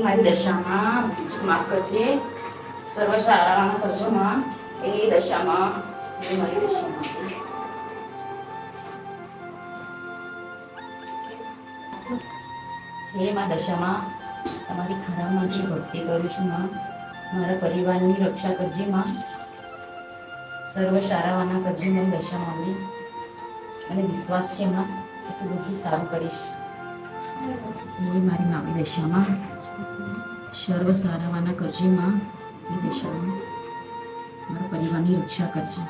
મારી દશામાં માફ કરજે. સર્વ સારામાં કરજો માં. એ દશામાં મારી દશામાં હે માં દશામાં તમારી ખરા મનથી ભક્તિ કરું છું માં. મારા પરિવારની રક્ષા કરજે માં. સર્વ સારાવાના કરજે મારી દશામાં. અને વિશ્વાસ છે માં કે તું બધું સારું કરીશ. એ મારી માવી દશામાં સર્વ સારાવાના કરજે માં. એ દશામાં મારા પરિવારની રક્ષા કરજે.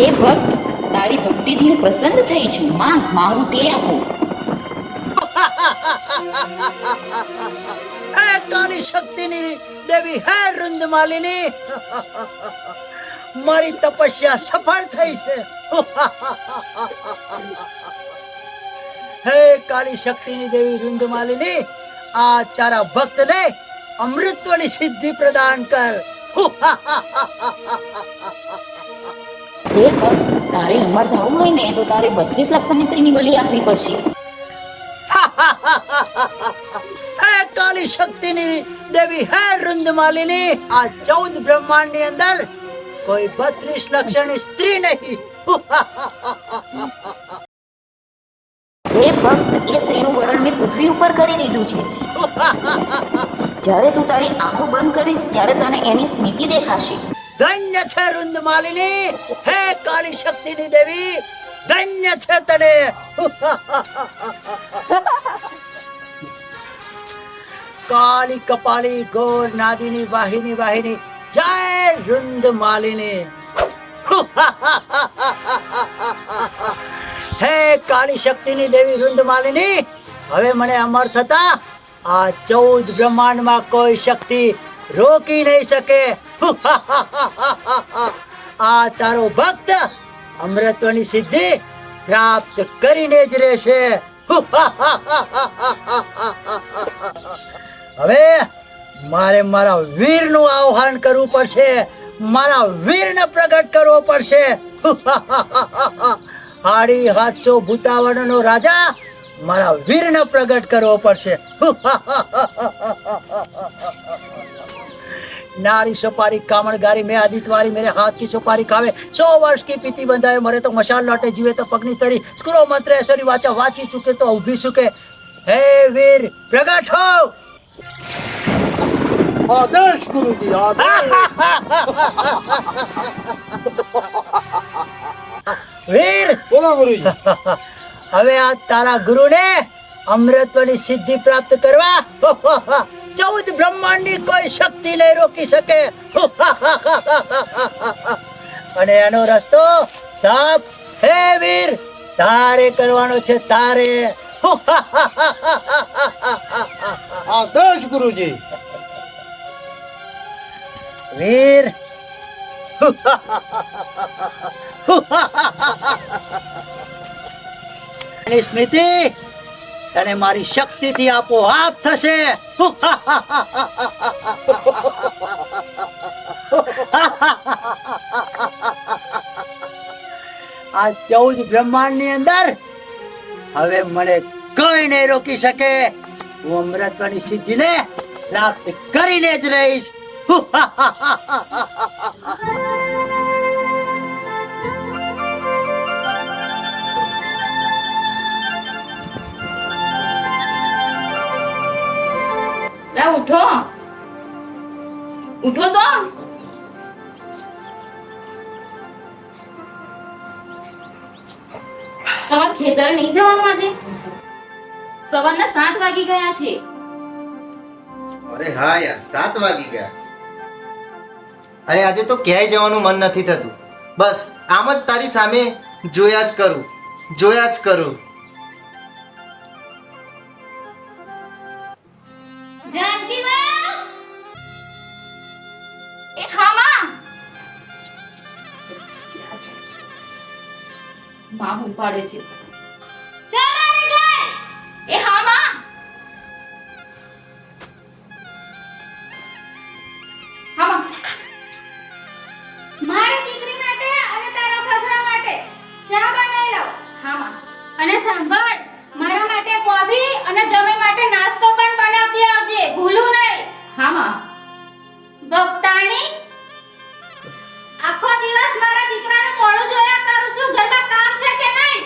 હે ભક્ત, તારી ભક્તિથી પ્રસન્ન થઈ છું. માંગ, મારું તે આપો. હે કાલી શક્તિની દેવી, હે રુંદમાલિની, મારી તપસ્યા સફળ થઈ છે. હે કાલી શક્તિની દેવી રુંદમાલિની, આ તારા ભક્તને અમૃતવની સિદ્ધિ પ્રદાન કર. હે ભક્ત, તારે અમર થવું હોય ને તો તારે 32 લાખ સંયંત્રીની બલિ આપવી પડશે. હે કાલી શક્તિની દેવી, હે રુંદમાલિની, આ 14 બ્રહ્માંડ ની અંદર કોઈ 32 લક્ષણની સ્ત્રી નહીં. હે ભક્ત, એ સ્ત્રીનું વર્ણન મેં પૃથ્વી ઉપર કરી દીધું છે. જ્યારે તું તારી આંખો બંધ કરીશ ત્યારે તને એની સ્મૃતિ દેખાશે. ધન્ય છે રુંદમાલિની, હે કાલી શક્તિની દેવી, ધન્ય છે તને. કાલી કપાલી ગોર નાદિની વાહિની વાહિની, જય રુંદમાલિની. હે કાલી શક્તિની દેવી રુંદમાલિની, હવે મને અમર થતા આ 14 બ્રહ્માંડમાં કોઈ શક્તિ રોકી નહીં શકે. આ તારો ભક્ત અમૃતવની સિદ્ધિ પ્રાપ્ત કરીને જ રહેશે. હવે મારે મારા વીરનું આહ્વાન કરવું પડશે, મારા વીરને પ્રગટ કરવો પડશે. હાડી 700 ભૂતાવરણનો રાજા મારા વીરને પ્રગટ કરવો પડશે. नारी सुपारी कामणगारी में आदित्यवारी मेरे हाथ की सुपारी खावे 100 वर्ष की पीती बंधाए मरे तो मशाल लौटे जीवे तो पगनी तरी स्क्रो मंत्र ऐश्वरी वाचा वाची चुके तो उभी सुके. हे वीर प्रगट हो. आदेश गुरुजी, आदेश. वीर बोलो गुरुजी. હવે આ તારા ગુરુને અમૃતવની સિદ્ધિ પ્રાપ્ત કરવા 14 બ્રહ્માંડની કોઈ શક્તિ નહીં રોકી શકે. અને એનો રસ્તો સાફ. હે વીર, તારે કરવાનો છે, તારે. आदेश गुरुजी. વીર, એની સ્મૃતિ તને મારી શક્તિથી આપોઆપ થશે. આ 14 બ્રહ્માંડની અંદર હવે મને કોઈ નહીં રોકી શકે. હું અમૃતવની સિદ્ધિને પ્રાપ્ત કરીને જ રહીશ. ઉઠો, ઉઠો તો. તમારે ખેતર નહીં જવાનું આજે? સવારના 7 વાગી ગયા છે. અરે હા યાર 7 વાગી ગયા. અરે આજે તો ક્યાંય જવાનું મન નથી થતું. બસ આમ જ તારી સામે જોયા જ કરું. જાનકી બા! એ હા માં! માં હું પાડે છે. એ હા માં! હા માં. મારી દીકરી માટે અને તારા સસરા માટે ચા બનાવી લાવ. હા માં. અને સાંભળ, મારા માટે કોફી અને જમી માટે નાસ્તો પણ બનાવતી આવજે, ભૂલું નહીં. હા માં. ભક્તાણી, આખો દિવસ મારા દીકરાનું મોઢું જોયા કરું છું. ઘરમાં કામ છે કે નહીં?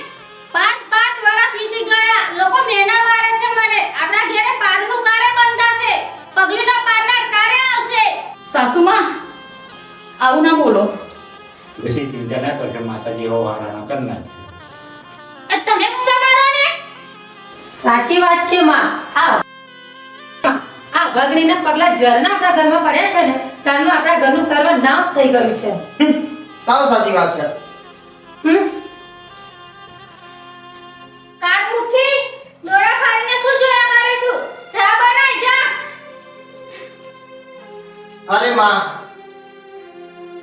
5 વર્ષ વીતી ગયા, લોકો મેના મારે છે મને. આપણા ઘરે પારનું કારે બંધાશે, પગલીનો પાર્લર કારે આવશે? સાસુમાં આવું ના બોલો. બેસી ચિંતા ના કરજો, માતાજી હો વાળાના કર નાખે. તમે મૂંગા મારો ને? સાચી વાત છે માં. આ વગડીના પગલા જરના આપણા ઘરમાં પડ્યા છે ને, તારનું આપણા ઘરનું સર્વનાશ થઈ ગયું છે. સાવ સાચી વાત છે. કાકમુખી, દોરા ખાઈને શું જોયા કરે છું? ચા બનાય જા. અરે માં,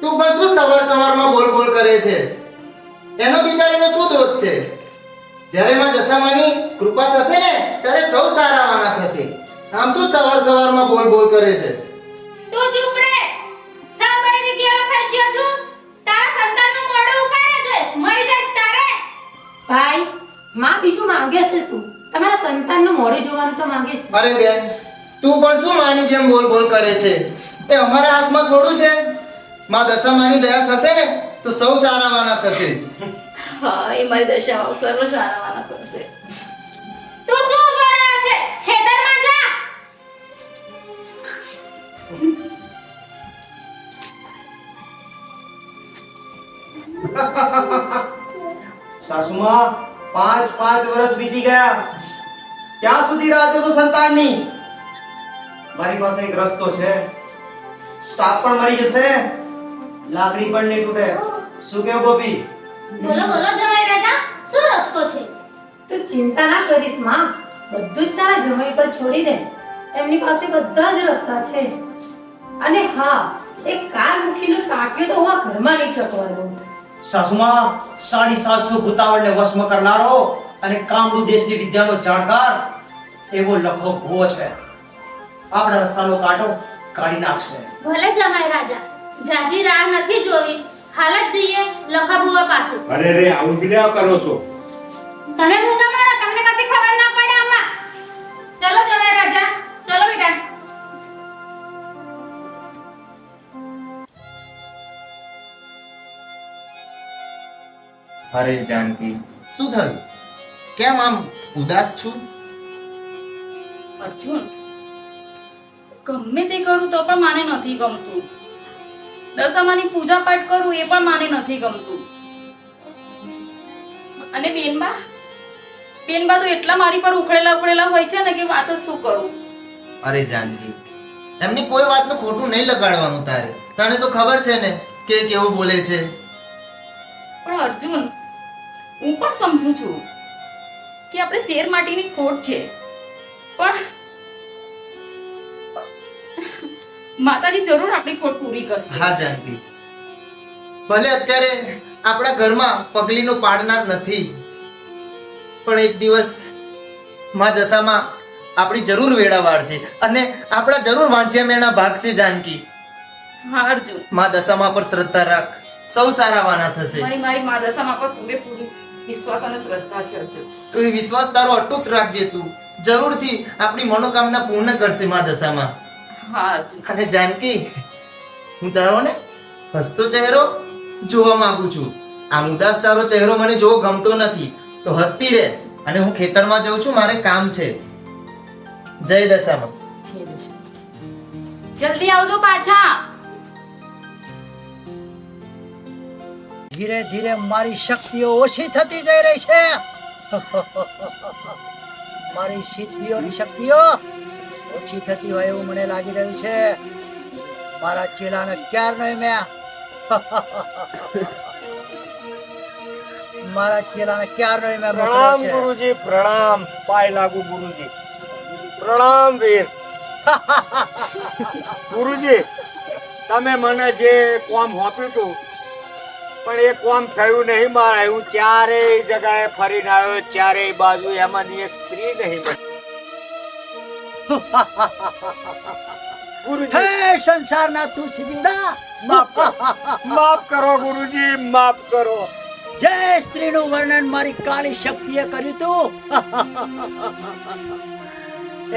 તું પણ શું સવારમાં બોલ કરે છે? એનો બિચારીનો શું દોષ છે? જ્યારે માં દશામાની કૃપા થશે ને ત્યારે સૌ સારાવાના થશે. આમ શું સવારમાં બોલ કરે છે? તું ચૂપ રે. સા બૈરી ગેલો થઈ ગયો છું. તારા સંતાનનું મોઢું ઉકાળે જોઈશ, મરી જઈશ તારે. ભાઈ, માં બીજું માંગે છે શું? તમારા સંતાનનું મોઢું જોવાનું તો માંગે છે. અરે બેન, તું પણ શું માની જેમ બોલ કરે છે? એ અમારા હાથમાં થોડું છે. માં દશામાની દયા થશે ને તો સૌ સારાવાના થશે. હા, એ મારી દશામાં સર્વ સારાવાના કરશે. તું શું ઉભો રહ્યો છે? ખેતરમાં જા. સાસુમાં 5 વર્ષ વીતી ગયા, ક્યાં સુધી રાહ જોશો સંતાનની? મારી પાસે એક રસ્તો છે. સાપ પણ મરી જશે, લાકડી પણ નહીં તૂટે. શું કેવું ગોપી? બોલો જમાઈ રાજા, શું રસ્તો છે? તું ચિંતા ના કરીશ માં, બધું જ તારા જમાઈ પર છોડી દે. એમની પાસે બધા જ રસ્તા છે. અને હા, એક કાર મુખીનો ટાંટિયો તો હું આ ઘરમાં નહીં ટકવાનો. સાસુમાં 750 ભૂતાવળને વશમાં કરનારો અને કામરૂ દેશની વિદ્યાનો જાણકાર એવો લખો ભૂવો છે. આપણા રસ્તાનો કાંટો કાઢી નાખશે. ભલે જમાઈ રાજા, જાજી રાહ નથી જોવી. હાલ જ જઈએ લખાબુવા પાસે. અરે રે આવું કેમ કરો છો? તમે મૂંગા મારો, તમને કશી ખબર ના પડે આમાં. ચલો જમાઈ રાજા, ચલો બેટા. અરે જાનકી, શું થયું? કેમ આમ ઉદાસ છું? અર્જુન, ગમે તે કરું તો પણ માને નથી ગમતું. દશામાની પૂજા પાઠ કરું એ પણ માને નથી ગમતું. અને બેનબા તો એટલા મારી પર ઉખળેલા હોય છે ને કે વાત જ શું કરું. અરે જાનકી, એમની કોઈ વાતનું ખોટું નહીં લગાડવાનું તારે. તને તો ખબર છે ને કે કેવું બોલે છે. પણ અર્જુન, હું પણ સમજુ છું કે આપણે શેર માટેની ખોટ છે, પણ માતાજી જરૂર આપણી ખોટ પૂરી કરશે. હા જાનકી, ભલે અત્યારે આપણા ઘરમાં પગલીનો પાડનાર નથી, પણ એક દિવસ માં દશામાં આપણી જરૂર વેળા વાળશે અને આપણા જરૂર વાંચ્યા મેળા ભાગશે. જાનકી, હા અર્જુન, માં દશામાં પર શ્રદ્ધા રાખ, સૌ સારાવાના થશે. મારી મા દશામાં પર પૂરેપૂરી વિશ્વાસ અને શ્રદ્ધા છે અર્જુન. તો એ વિશ્વાસ તારો અટૂટ રાખજે. તું જરૂરથી આપણી મનોકામના પૂર્ણ કરશે માં દશામાં. હા અર્જુન. અને જાનકી, હું તારો ને હસતો ચહેરો જોવા માંગુ છું. આમ ઉદાસ તારો ચહેરો મને જોવો ગમતો નથી. તો હસતી રહે. અને હું ખેતરમાં જઉં છું, મારે કામ છે. જય દશામાં. જલ્દી આવજો પાછા. ધીરે ધીરે મારી શક્તિઓ ઓછી થતી જઈ રહી છે. મારી સિદ્ધિઓની શક્તિઓ ઓછી થતી હોય એવું મને લાગી રહ્યું છે. મારા ચેલાને ક્યારનો મેં મારા ચેલાને ક્યારનો મેં મોકલ્યો પ્રણામ છે. ગુરુજી, પ્રણામ. પાય લાગુ ગુરુજી. પ્રણામ વીર. ગુરુજી, તમે મને જે કામ સોંપ્યું હતું પણ એ કામ થયું નહીં મારે. હું ચારેય જગાએ ફરીને આવ્યો, ચારેય બાજુ એમાંની એક સ્ત્રી નહીં મળી. ગુરુજી, હે સંસારના તુચ્છ જીવડા, માફ કરો ગુરુજી, માફ કરો. જે સ્ત્રીનું વર્ણન મારી કાળી શક્તિએ કર્યું તું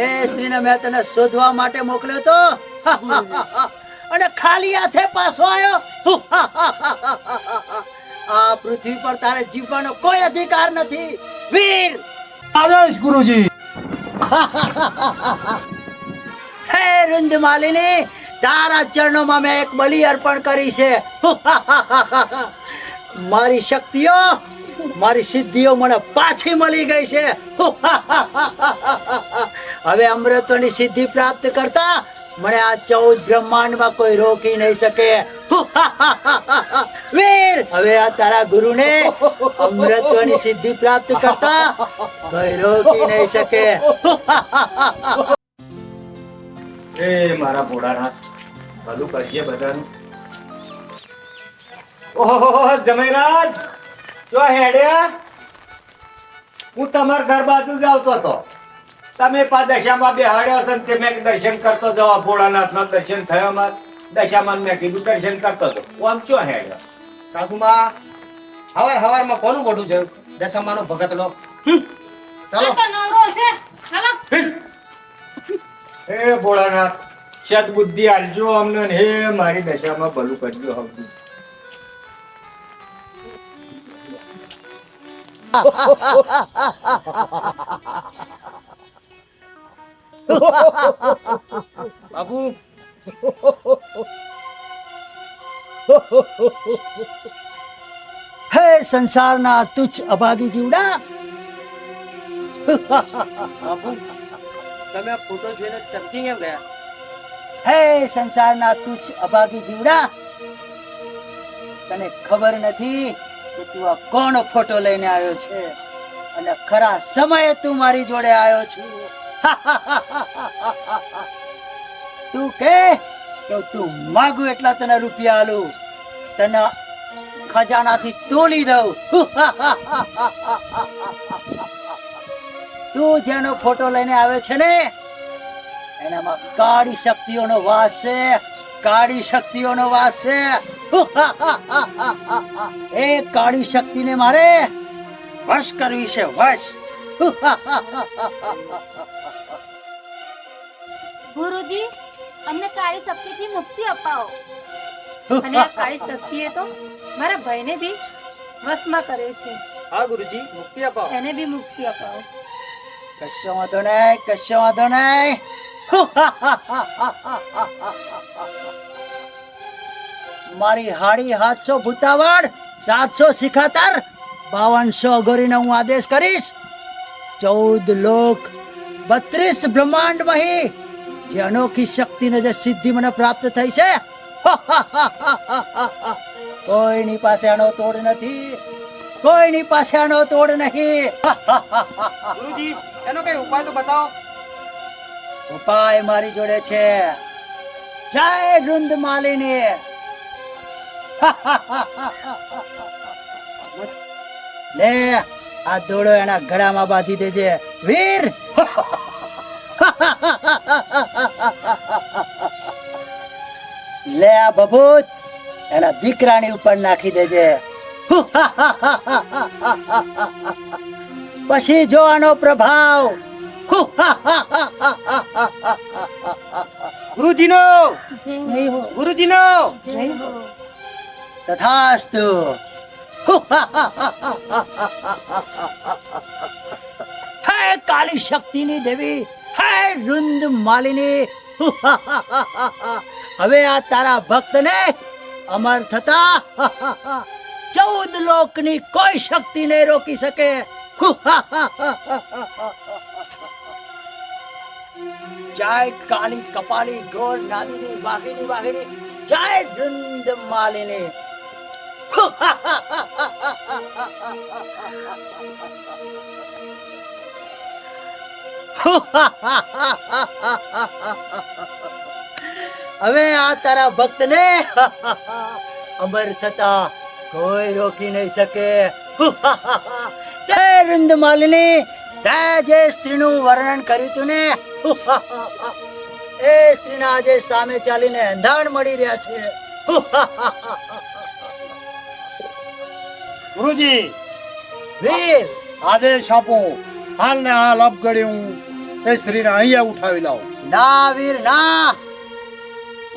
એ સ્ત્રીને મેં તને શોધવા માટે મોકલ્યો તો અને ખાલી હાથે પાછો આવ્યો. આ પૃથ્વી પર તારે જીવવાનો કોઈ અધિકાર નથી વીર. આદેશ ગુરુજી. હે રુંદ માલિની, તારા ચરણોમાં મેં એક બલિ અર્પણ કરી છે. મારી શક્તિઓ, મારી સિદ્ધિઓ મને પાછી મળી ગઈ છે. હવે અમૃતની સિદ્ધિ પ્રાપ્ત કરતા મને આ 14 બ્રહ્માંડમાં કોઈ રોકી નહીં શકે. વીર, હવે આ તારા ગુરુને અમૃતની સિદ્ધિ પ્રાપ્ત કરતા કોઈ રોકી નહીં શકે. એ મારા ભોળાનાથ, ભલું કરીએ બધાનું. ઓહો જમાઈરાજ, જો હેડ્યા. હું તમારા ઘર બાજુ જ આવતો હતો. તમે દશામાં બેહાડ્યો છો ને તે મેં દર્શન કરતો જવા. ભોળાનાથના દર્શન થયો માર. દશામાં મેં કીધું દર્શન કરતો હતો. આમ ચો હેડ્યો. સાસુમાં હવારમાં કોનું મોઢું જોયું? દશામાનો ભગત લો. આ તો નવરો છે હાલો. હે ભોળાનાથ, સદબુદ્ધિ આલજો અમને ને હે મારી દશામાં ભલું કરજો. હવે બાપુ, હે સંસારના તુચ્છ અભાગી જીવડા, બાપુ તમે આ ફોટો જોઈને ચમકી કેમ ગયા? હે સંસારના તુચ્છ અભાગી જીવડા, તને ખબર નથી કે તું આ કોનો ફોટો લઈને આવ્યો છે અને ખરા સમયે તું મારી જોડે આવ્યો છું. તું કે તું માગું એટલા તને રૂપિયા આલું, તને ખજાનાથી તોલી દઉં. તું જેનો ફોટો લઈને આવ્યો છે ને એનામાં કાળી શક્તિઓનો વાસ છે, કાળી શક્તિઓનો વાસ છે. એ કાળી શક્તિને મારે વશ કરવી છે, વશ. ગુરુજી, અમને કાળી શક્તિથી મુક્તિ અપાવો. અને આ કાળી શક્તિએ તો મારા ભાઈને બી વશમાં કર્યો છે. હા ગુરુજી, મુક્તિ અપાવો. એને બી મુક્તિ અપાવો. કશો વાંધો નહીં, કશો વાંધો નહીં. મારી હાડી 700 ભૂતાવળ, 700 શિખાતર, 5200 અઘોરીનો હું આદેશ કરીશ. 14 લોક, 32 બ્રહ્માંડ મહી જે અનોખી શક્તિને જે સિદ્ધિ મને પ્રાપ્ત થઈ છે, કોઈની પાસે આનો તોડ નથી, કોઈની પાસે આનો તોડ નહીં. ગુરુજી, એનો કઈ ઉપાય તો બતાવો. ઉપાય મારી જોડે છે. જય વૃંદ માલિની. લે આ દોડો એના ગળામાં બાંધી દેજે વીર. લે આ ભભૂત એના દીકરાની ઉપર નાખી દેજે. પછી જો આનો પ્રભાવ. ગુરુજીનો, જય હો, ગુરુજીનો. જય હો. તથાસ્તુ. હે કાળી શક્તિની દેવી, હે વૃંદ માલિની, હવે આ તારા ભક્તને અમર થતા 14 લોકની કોઈ શક્તિ નહીં રોકી શકે. જય કાળી કપાલી ગોળ નાદિની વાઘિની વાઘિની જય વૃંદ માલિની. હવે આ તારા ભક્તને અમર થતા કોઈ રોકી નહીં શકે. તે વૃંદ માલિની, તે જે સ્ત્રીનું વર્ણન કર્યું તું ને, એ સ્ત્રીના આજે સામે ચાલીને અંધાણ મળી રહ્યા છે. ગુરુજી, વીર, આદેશ આપો, હાલ ને હાલ અપઘડી હું એ સ્ત્રીને અહીંયા ઉઠાવી લાવો. ના વીર ના,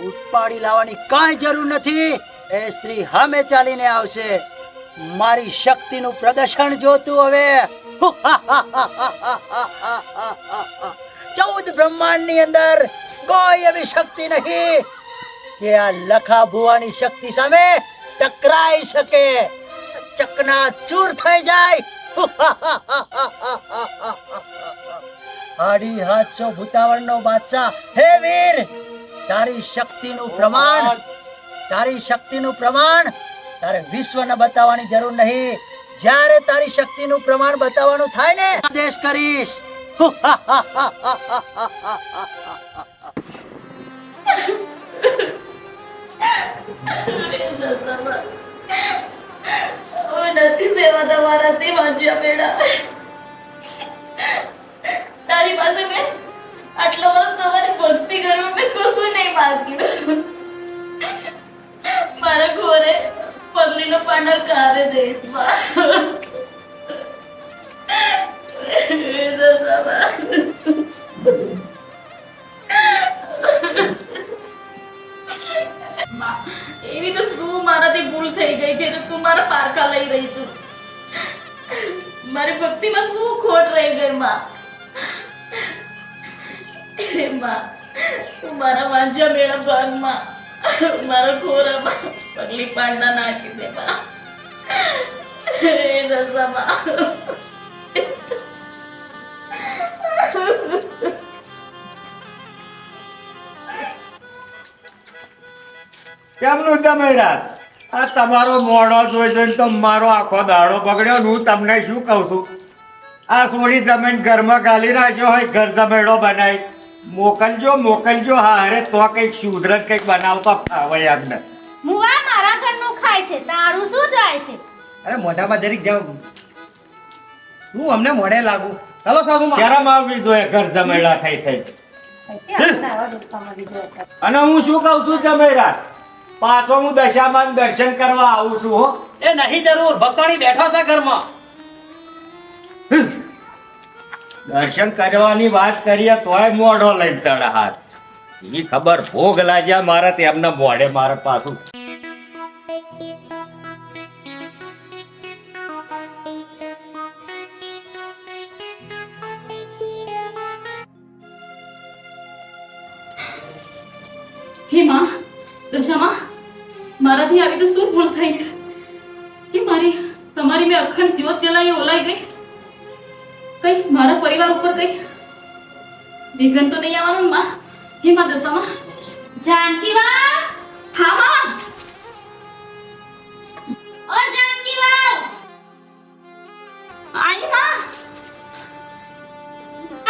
ઉપાડી લાવવાની કાંઈ જરૂર નથી. એ સ્ત્રી સામે ચાલીને આવશે. મારી શક્તિનું પ્રદર્શન જોતું હવે. 14 બ્રહ્માંડની અંદર કોઈ એવી શક્તિ નહીં કે આ લખા ભુવાની શક્તિ સામે ટકરાઈ શકે, ચકના ચૂર થઈ જાય. આડી હાથસો ભૂતાવળનો બાદશાહ, હે વીર, તારી શક્તિનું પ્રમાણ તારે વિશ્વને બતાવવાની જરૂર નહીં. જ્યારે તારી શક્તિનું પ્રમાણ બતાવવાનું થાય ને, આદેશ કરીશ. હવે નથી સેવા તમારાથી વાંચ્યા બેડા. તારી પાસે મેં આટલા વર્ષ તમારી ભક્તિ કરવા મેં કશું નહીં માગ્યું. મારા ઘોરે પગલીનો પાંડર કારે દે. એવી તો શું મારાથી ભૂલ થઈ ગઈ છે તો તું મારા પારકા લઈ રહી છું. મારી ભક્તિમાં શું ખોટ રહી ગઈ માં? માં, તું મારા વાંજ્યા મેળા ભાગમાં મારા ખોરામાં પગલી પાંડા નાખી દે માં. એ દશામાં કેમનું જમેરાત? આ તમારો મોઢો જોઈ જોઈને તો મારો આખો દાડો બગડ્યો ને. હું તમને શું કહું છું, આ સોની જમીન ઘરમાં ગાલી રાખ્યો હોય, ઘર જમેડો બનાવી મોકલજો. હા અરે તો કઈક સુધરન કઈક બનાવતા ફાવે આપને. મુવા મારા ઘરનું ખાય છે, તારું શું જાય છે? અરે મોઢામાં જરીક જાવ, હું અમને મોઢે લાગુ. ચાલો સાધુ માં. શરમ આવવી જોઈએ ઘર જમેડા થઈ. અને હું શું કહું છું જમેરાત, પાછો હું દશામાં દર્શન કરવા આવું છું હો. એ નહીં જરૂર, ભક્તાણી બેઠા છે ઘરમાં. દર્શન કરવાની વાત કરીએ તોય મોઢો લઈને ચડે હાથ. એની ખબર ભોગ લાગ્યા મારે તેમના મોઢે મારે પાછું. હે માં, દશામાં મારાથી આવી તો શું ભૂલ થઈ છે કે તમારી મેં અખંડ જ્યોત જલાવી ઓલાઈ ગઈ. કઈ મારા પરિવાર ઉપર કઈ વિઘન તો નહીં આવવાનું માં? હે માં દશામાં. જાનકીવાવ, હા માં. ઓ જાનકીવાવ, આઈ માં.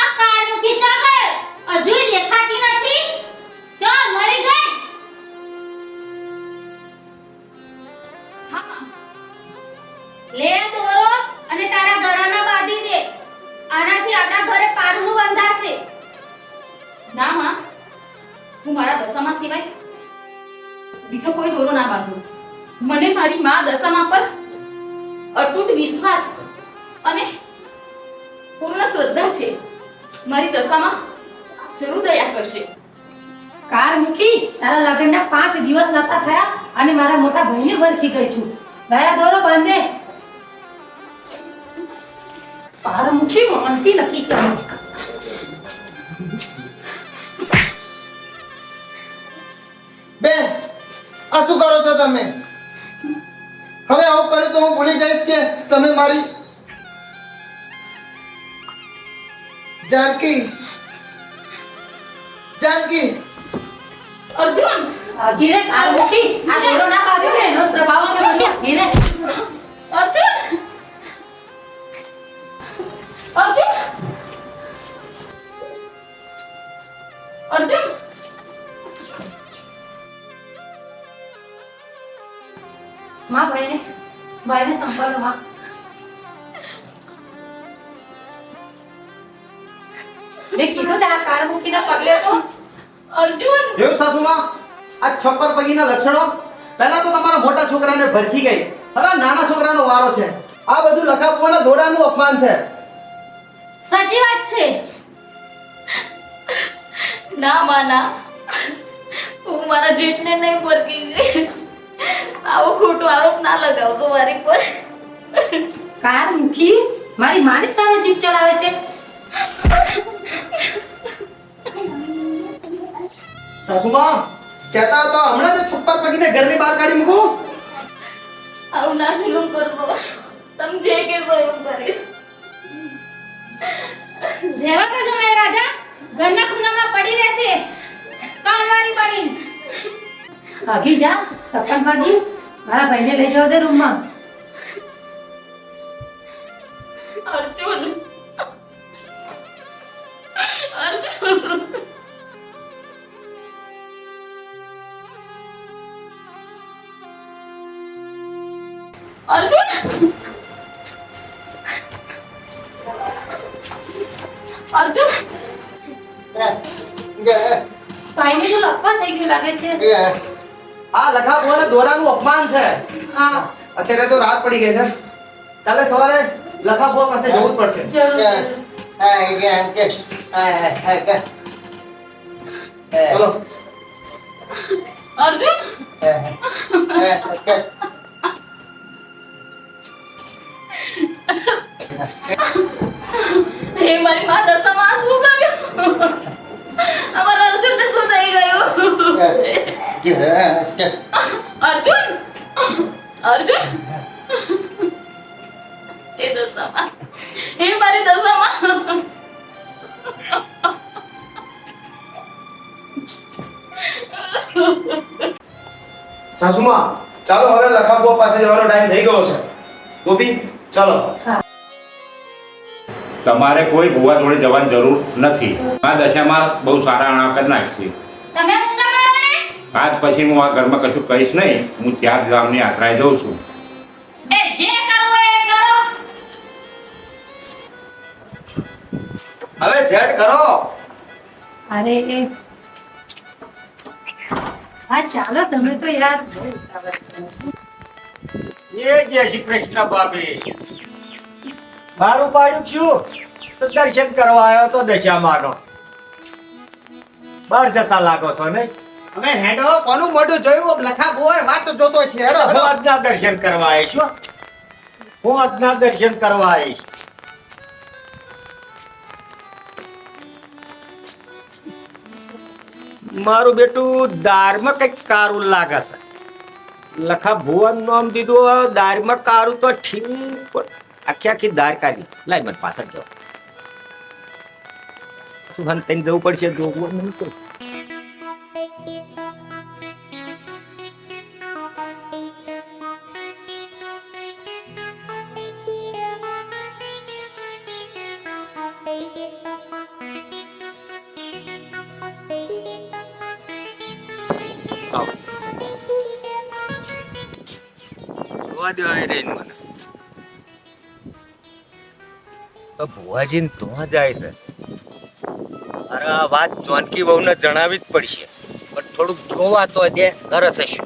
આ કાળમુખી ચાકર હજુય દેખાતી નથી. ચાલ મરી ગઈ. હા માં. લે દોરો અને તારા ગળામાં બાંધી દે. આનાથી આપણા ઘરે પારનું બંધાશે. ના માં, હું મારા દશામાં સિવાય બીજો કોઈ દોરો ના બાંધું. મને મારી માં દશામાં પર અતૂટ વિશ્વાસ અને પૂર્ણ શ્રદ્ધા છે. મારી દશામાં જરૂર દયા કરશે. કાર મૂકી, તારા લગ્નના 5 દિવસ નતા થયા અને મારા મોટા ભાઈને વરખી ગઈ છું. ગયા દોરો બાંધે. પાર મૂકી માનતી નથી તમે. બેન, આ શું કરો છો તમે? હવે આવું કર્યું તો હું ભૂલી જઈશ કે તમે મારી જાનકી જાનકી અર્જુન ધીરે કાર મૂકી આ ઘોડો ના બાંધ્યો ને એનો પ્રભાવ છે બધો ધીરે અર્જુન અર્જુન અર્જુન માં ભાઈને સંભાળો માં મેં કીધું ને આ કાર મૂકીને પગલે તો અર્જુન જોયું સાસુમાં આ છપ્પર પગીના લક્ષણો પહેલા તો તમારા મોટા છોકરાને ભરખી ગઈ હવે નાના છોકરાનો વારો છે આ બધું લખાપવાના દોરાનું અપમાન છે સાચી વાત છે ના માના હું મારા જેઠને નહીં પરકી ગઈ આવો ખોટો આરોપ ના લગાવશો મારી પર કાર મૂકી મારી માની સામે જીપ ચલાવે છે સાસુમાં કહેતા તો હમણાં જ છપ્પર પગીને ઘરની બહાર કાઢી મૂકું આવું ના જુલુમ કરશો તમે જે કહેશો એવું કરીશ રેવા કરજો મેં રાજા ઘરના ખૂણામાં પડી રહેશે કામવારી બની ભાગી જા સપન ભાગી મારા ભાઈને લઈ જાવ દે રૂમમાં અર્જુન અર્જુન અર્જુન અર્જુન ભાઈને જો લપવા થઈ ગયું લાગે છે આ લખાપવાના દોરાનું અપમાન છે હા અત્યારે તો રાત પડી ગઈ છે કાલે સવારે લખાપવા પાસે જવું જ પડશે જરૂર ચલો અર્જુન હે મારી માં દશામાં શું કર્યું અમારા અર્જુનને શું થઈ ગયું અર્જુન અર્જુન એ દશામાં હે મારી દશામાં સાસુમાં ચાલો હવે લખાપવા પાસે જવાનો ટાઈમ થઈ ગયો છે ગોપી ચાલો તમારે કોઈ ભૂવા જોડે જવાની જરૂર નથી આ દશામાં બહુ સારા અણા કરી નાખશે તમે મૂંગા મારો ને આજ પછી હું આ ઘરમાં કશું કહીશ નહીં હું 4 ગામની યાત્રાએ જઉં છું એ જે કરવું એ કરો હવે ઝટ કરો અરે એ હા ચાલો તમે તો યાર બહુ ઉતાવળ કરો છો. એ જય શ્રી કૃષ્ણ બાપી મારું પાડ્યું છું તો દર્શન કરવા આવ્યો તો દશામાનો બહાર જતા લાગો છો નહીં અમે હેડો કોનું મોઢું જોયું લખાપવો હોય વાત તો જોતો છે હેડો હું આજના દર્શન કરવા આવીશ હો. હું આજના દર્શન કરવા આવીશ મારું બેટું દારમાં કઈક કારું લાગે છે લખા ભુવન નામ દીધું દારમાં કારું તો ઠીક પણ આખી આખી દાર કાઢી લાઈ મને પાછળ જાઓ શું તને જવું પડશે જોવું નહીં તો આવો. જોવા દો અહીં રહીને મને તો ભુવાજીને તો જાય છે અરે આ વાત જોનકી વહુને જણાવી જ પડશે પણ થોડુંક જોવા તો દે તરસ હશે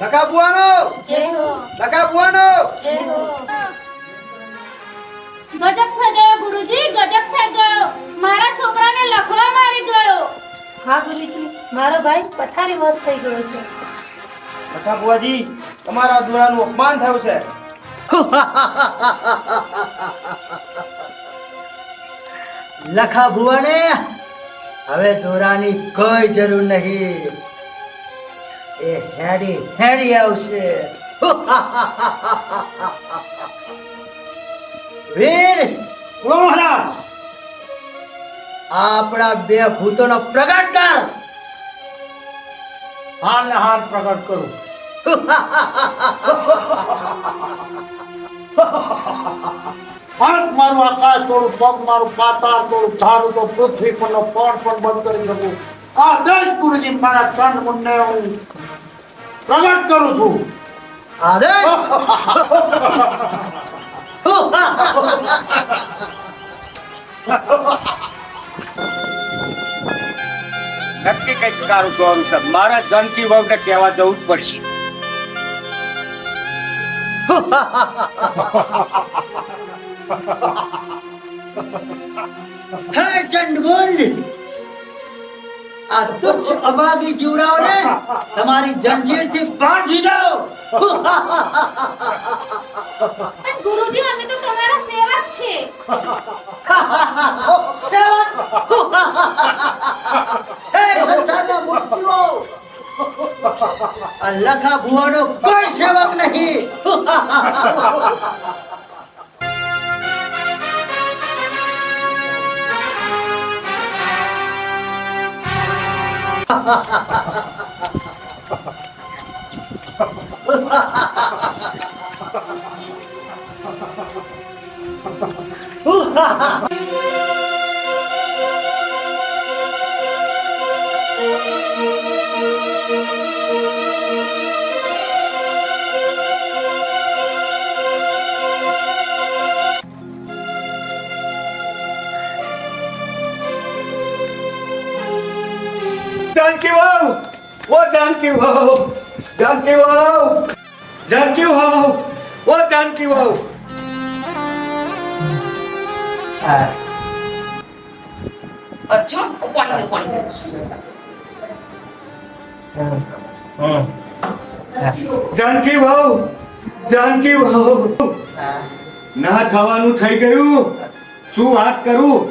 લખાપવાનો જય હો લખાપવાનો જય હો ગજબ થઈ ગયો ગુરુજી, ગજબ થઈ ગયો. મારા છોકરાને લખવા મારી ગયો. હા ગુરુજી, મારો ભાઈ પથારી વસ થઈ ગયો છે. બેટા બુઆજી, તમારા દોરાનું અપમાન થયું છે. લખા ભુવાને હવે દોરાની કોઈ જરૂર નહીં. એ હેડી હેડી આવશે. વીર, બોલો મહારાજ. આપણા બે ભૂતોનો પ્રગટ કર. હાલ ને હાલ પ્રગટ કરું. હાથ મારું આકાશ તોડું, પગ મારું પાતાળ તોડું, ધારું તો પૃથ્વી પરનો પણ બંધ કરી શકું. આ દસ ગુરુજી મારા ચંડ મુંડને હું પ્રગટ કરું છું. આદેશ. નક્કી કઈક કારું દોરું છે. મારા જાનકી વહુને કહેવા જવું જ પડશે. હે ચંડમુંડ, આ તુચ્છ અભાગી જીવડાઓને તમારી જંજીરથી બાંધી દો. પણ ગુરુજી, અમે તો તમારા સેવક છે. સેવક? હે સંસારના મૂર્તિઓ, આ લખા ભુવાનો કોઈ સેવક નહીં. જાનકી વહુ, ઓ જાનકી વહુ, જાનકી વહુ, જાનકી વહુ, ઓ જાનકી વહુ. અર્જુન, પાણી દે, પાણી દે. જાનકી વહુ, જાનકી વહુ, ના થવાનું થઈ ગયું. શું વાત કરું?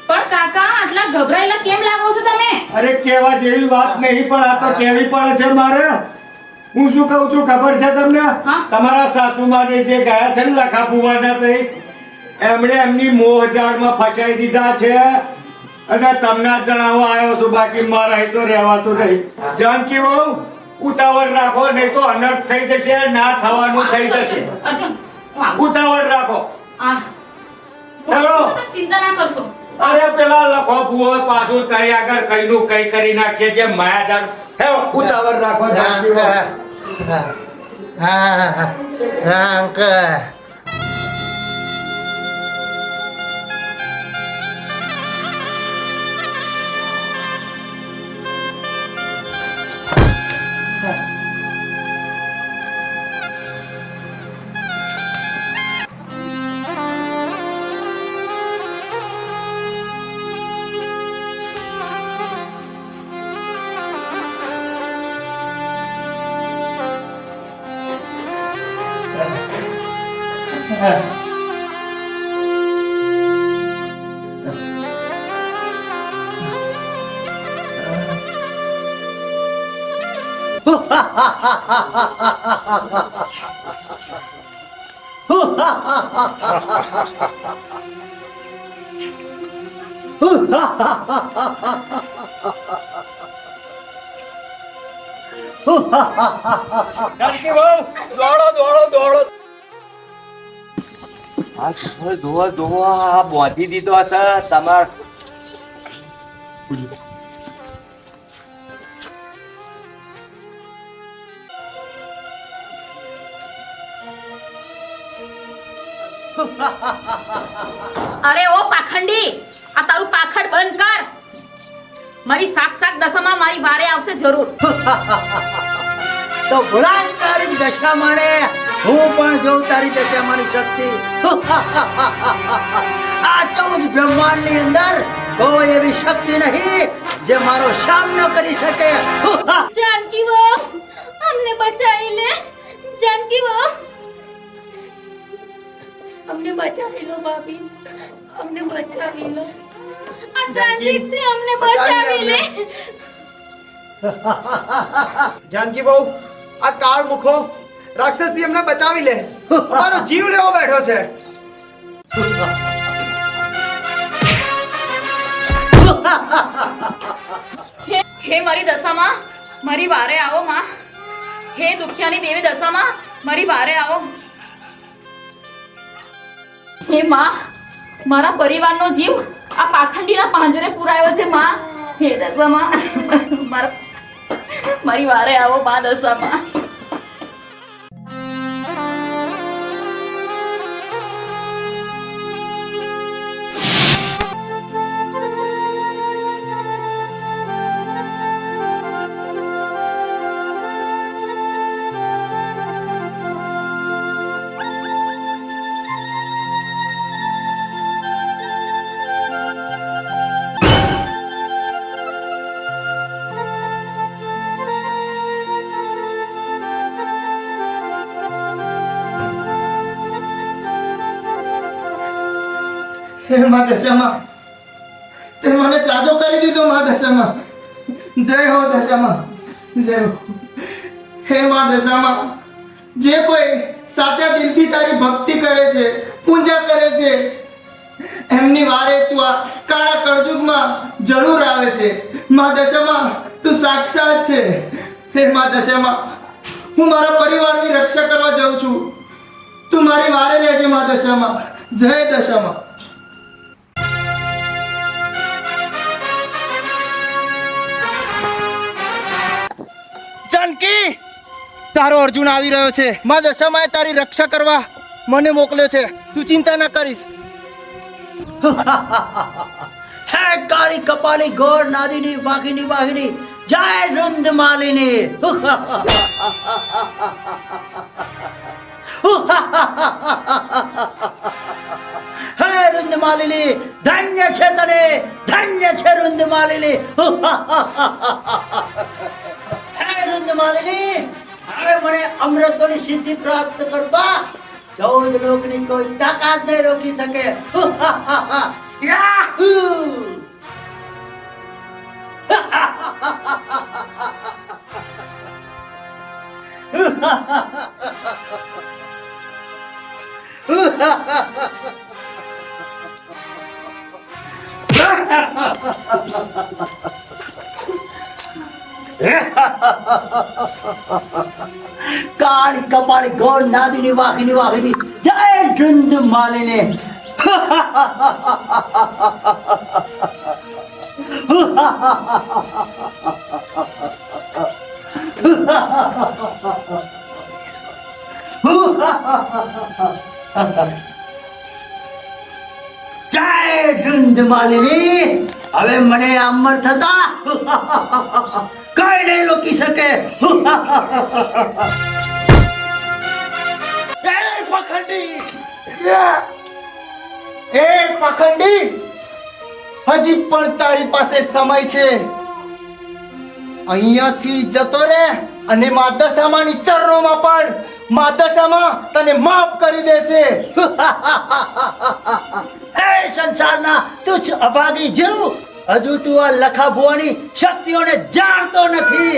પણ કાકા, આટલા ગભરાયેલા કેમ લાગો છો તમે? અરે કેવા જેવી વાત નહીં, પણ આ તો કેવી પડે છે મારે. હું શું કહું છું ખબર છે તમને? હા. તમારા સાસુમાને જે ગયા છે ને લખા ભુવાના તઈ, એમણે એમની મોહજાળમાં ફસાઈ દીધા છે અને તમને જણાવવા આવ્યો છું. બાકી મારા તો રહેવાતું નહીં. જાનકી વહુ, ઉતાવળ રાખો, નહીં તો અનર્થ થઈ જશે, ના થવાનું થઈ જશે. અર્જુન, હું આવું. ઉતાવળ રાખો. આ ચાલો. ચિંતા ના કરશો. અરે પેલા લખો ભુવો પાછું તારી આગળ કઈનું કઈ કરી નાખશે જે માયાજાળ. હે ઉતાવળ રાખો જાનકી વહુ. અંકલ, જાનકી વહુ, દોડો દોડો દોડો. આ ઘર ધોવા ધોવા આ બાંધી દીધો હશે તમાર. અરે ઓ પાખંડી, આ તારું પાખડ બંધ કર. મારી સાક્ષાત દશામાં મારી વારે આવશે જરૂર. તો ભલાંકર તારી દશા માણે, હું પણ જોઉં તારી દશામાંની શક્તિ. આ 14 બ્રહ્માંડની અંદર કોઈ એવી શક્તિ નહીં જે મારો સામનો કરી શકે. जानकी वो हमने बचाई ले, जानकी वो हमने बचावी लो भाभी, हमने बचावी लो, अचानक से हमने बचावी ले. જાનકી બહુ, આ કાળ મુખો રાક્ષસ થી અમને બચાવી લે, મારો જીવ લેવો બેઠો છે. હે મારી દશામાં મારી વારે આવો માં. હે દુખિયાની દેવી દશામાં મારી વારે આવો. હે માં, મારા પરિવારનો જીવ આ પાખંડીના પાંજરે પુરાયો છે માં. હે દશામાં મારી વારે આવો માં દશામાં. હે માં દશામાં, તે મને સાજો કરી દીધો માં દશામાં. જય હો દશામાં, જય હો. હે માં દશામાં, જે કોઈ સાચા દિલથી તારી ભક્તિ કરે છે, પૂજા કરે છે, એમની વારે તું આ કાળા કળજુગમાં જરૂર આવે છે. માં દશામાં, તું સાક્ષાત છે. હે માં દશામાં, હું મારા પરિવારની રક્ષા કરવા જાઉં છું. તું મારી વારે રહેજે માં દશામાં. જય દશામાં. જાનકી, તારો અર્જુન આવી રહ્યો છે. માં દશામાએ તારી રક્ષા કરવા મને મોકલ્યો છે. તું ચિંતા ના કરીશ. હે કાળી કપાલી ઘોર નાદિની વાઘિની વાહિની, જય વૃંદ માલિની. હે વૃંદ માલિની, ધન્ય છે તને, ધન્ય છે વૃંદ માલિની. હે વૃંદ માલિની, હવે મને અમૃતની સિદ્ધિ પ્રાપ્ત કરતા 14 લોકની કોઈ તાકાત નહીં રોકી શકે. યાહૂ! કાળી કપાળી ઘોર નાદિની વાઘિની વાઘિની, જય વૃંદ માલિની. જય વૃંદ માલિની, હવે મને અમર થતા કઈ નહીં રોકી શકે. એ પાખંડી, હજી પણ તારી પાસે સમય છે. અહીંયાથી જતો રે અને માં દશામાની ચરણોમાં પણ માં દશામાં તને માફ કરી દેશે. હે સંસારના તુચ્છ અભાગી જીવ, હજુ તું આ લખા ભુવાની શક્તિઓને જાણતો નથી.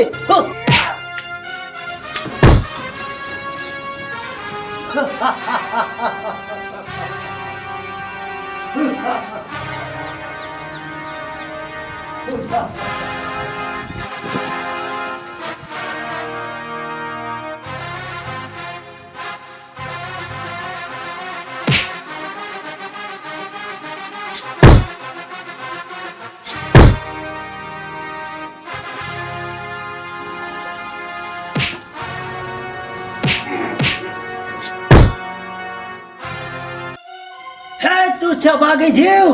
તુચ્છ ભાગી જીવ,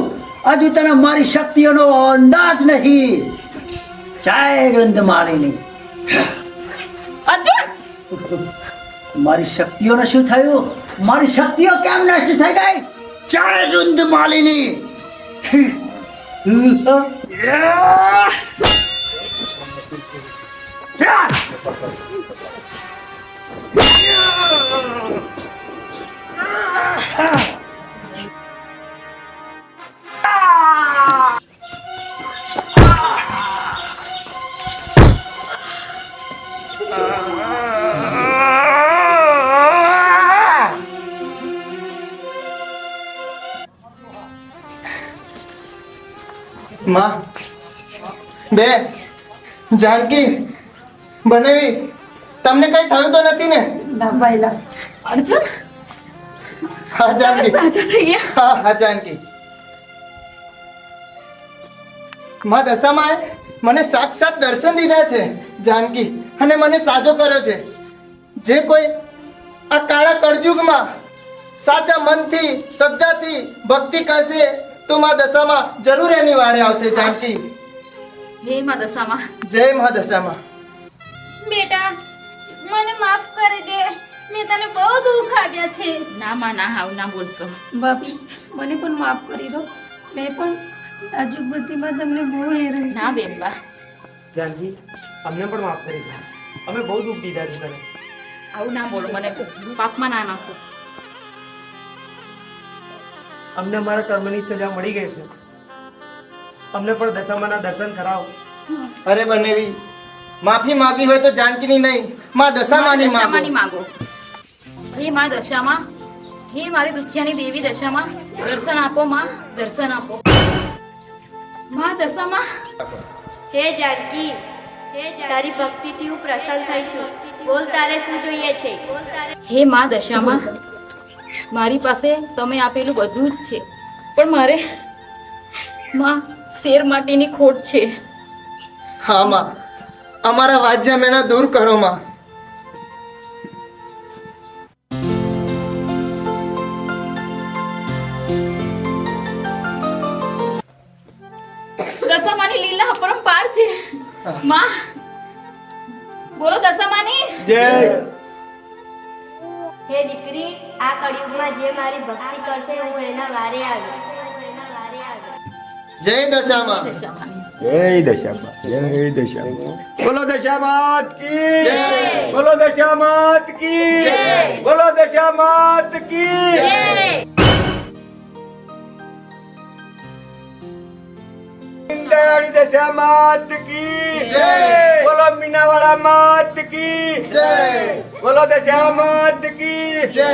હજુ તને મારી શક્તિઓનો અંદાજ નહીં. જય વૃંદ માલિની. અર્જુન મારી શક્તિઓને શું થયું? મારી શક્તિઓ કેમ નષ્ટ થઈ ગઈ? ચાલ રૂંદ માલિની. માં, બે, જાનકી, બનેવી, તમને કઈ થયું તો નથી ને? ના ભાઈલા અર્જુન હા જાનકી, સાચા થઈ ગયા. હા હા જાનકી. માં દશામાએ મને સાક્ષાત દર્શન દીધા છે જાનકી, અને મને સાજો કર્યો છે. જે કોઈ આ કાળા કળજુગમાં સાચા મનથી શ્રદ્ધાથી ભક્તિ કરશે તો માં દશામાં જરૂર એની વારે આવશે જાનકી. હે માં દશામાં, જય માં દશામાં. બેટા મને માફ કરી દે, મેં તને બહુ દુઃખ આપ્યા છે. ના માં ના, આવું ના બોલશો. ભાભી મને પણ માફ કરી દો. મેં પણ નાજુક બુદ્ધિમાં તમને બહુ હેરાન ના બેનબા, જાનકી, અમને પણ માફ કરી દે. અમે બહુ દુઃખ દીધા છે તને. આવું ના બોલો, મને પાપમાં ના નાખો. અમને અમારા કર્મની સજા મળી ગઈ છે. અમને પણ દશામાના દર્શન કરાવો. અરે બનેવી, માફી માંગી હોય તો જાનકીની નહીં, માં દશામાની દશામાની માંગો. માંગો. હે માં દશામાં, હે મારી દુખિયાની દેવી દશામાં, દર્શન આપો માં, દર્શન આપો. માં દશામાં, હે જાનકી, તારી ભક્તિથી હું પ્રસન્ન થઈ છું. બોલ, તારે શું જોઈએ છે? હે માં દશામાં, મારી પાસે તમે આપેલું બધું જ છે, પણ મારે માં શેર માટેની ખોટ છે. હા માં, અમારા વાજ્ય મેના દૂર કરો માં. દશામાની લીલા અપરંપાર છે. માં બોલો દશામાની જય. હે દીકરી, આ કળિયુગમાં જે મારી ભક્તિ કરશે હું એના વારે આવીશ. જય દશામાં. દશામાની જય દશામાં, જય દશામાં. બોલો દશામાત કી જય. બોલો દશામાત કી જય. બોલો દશામાત કી જય. દયાળી દશામાત કી જય. બોલો મીનાવાળા માત કી જય. બોલો દશામાત કી જય.